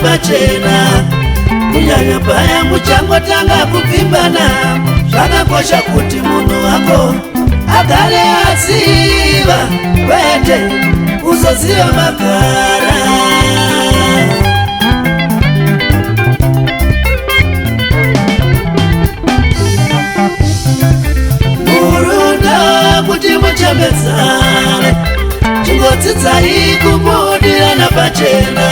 pachena kunyanya paya muchangotanga kupfimbana zvakakosha kuti munhu wako agare aziva kwete kuzoziva magara murudo kuti muchembedzane chingodzidzai kumudirana pachena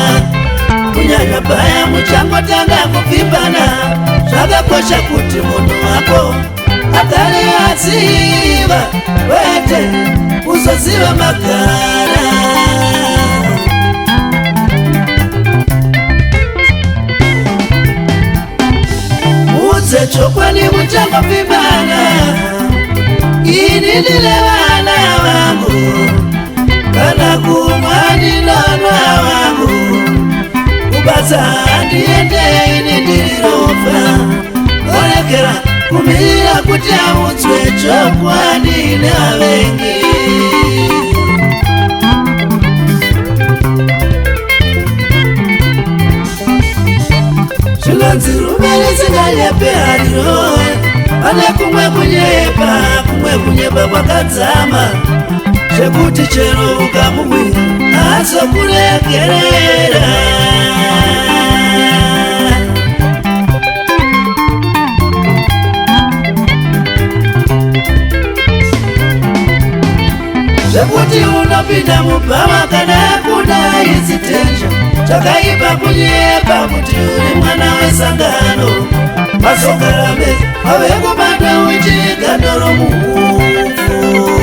kunyanya paya muchangotanga kupfimbana zvakakosha kuti munhu wako agare aziva kwete kuzoziva magara udze chokwadi muchangopfimbana ini ndine vana vangu kana kumwa ndinonwa vangu kubatsa handiende ini ndirirofa orekera kumirira kuti audzwe chokwadi nevavengi zvinonzi rume risinganyepe hariro pane kumwe kunyepa kwakadzama zvekuti chero ukamumwira azokuregerera zvekuti unopinda mubhama kana kuda izitenja chakaipa kunyepa kuti uri mwana wesangano mazogarame ave kubanda uchigandoro muhufu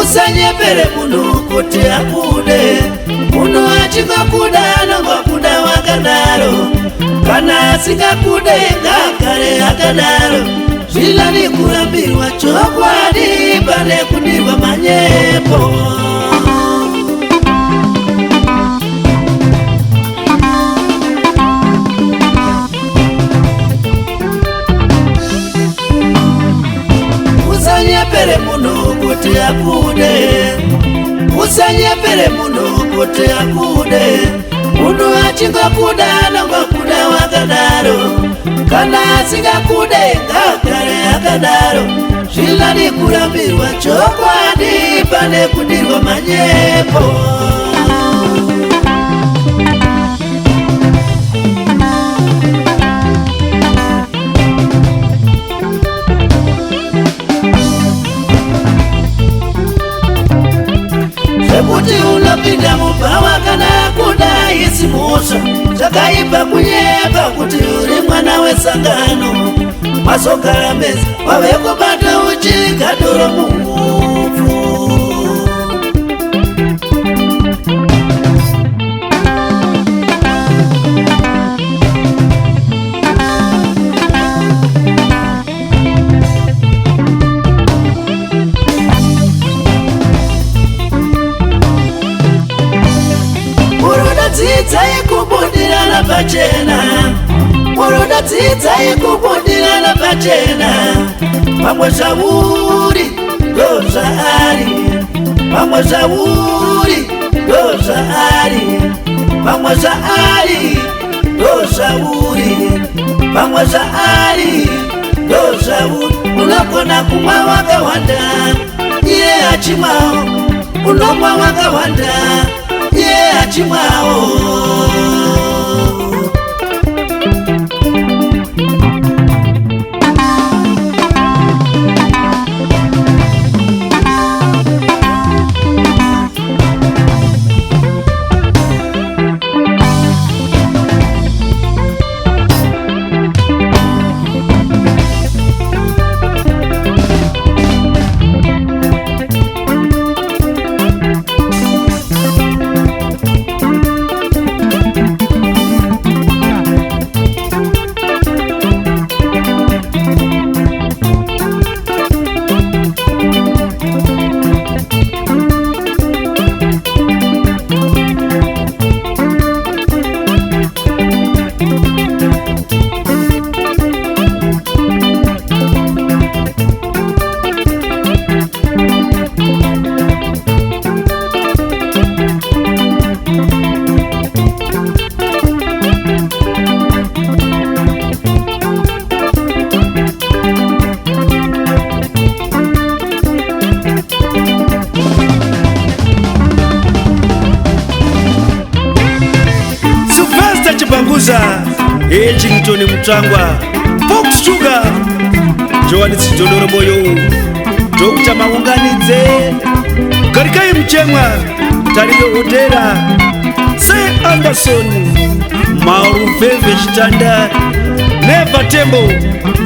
usanyepere munhu kuti akude munhu achingakuda anongokuda wakadaro kana asingakude ngagare akadaro zvinani kurambirwa chokwadi pane kudirwa manyepo usanyepere munhu kuti akude usanyepere munhu kuti akude munhu achingakuda anongokuda wakadaro kana asingakude ngagare akadaro zvinani kurambirwa chokwadi pane kudirwa manyepo musha chakaipa kunyeka kuti uri mwana wesangano masogara meza wave kubata uchikadoro mumupfu. Dzidzai kubundirana pachena, muruda dzidzai kubundirana pachena. Pamwe zvauri ndo zvaari, pamwe zvauri ndo zvaari, pamwe zvaari ndo zvauri, pamwe zvaari ndo zvauri. Unogona kumwa wakawanda iye achimwawo, unomwa wakawanda iye achimwawo. Echington Mutangwa, Fox Sugar, Joan Sidonoro Moyo, Dr. Maunganidze, Karikai Mchemwa, Tario Hotera, Say Anderson, Mauru Veve Chitanda, Neva Tembo,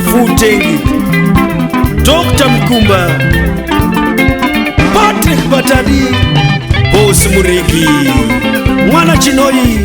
Futengi, Dr. Mkumba, Patrick Batadi, Boss Muriki, Mwana Chinoi,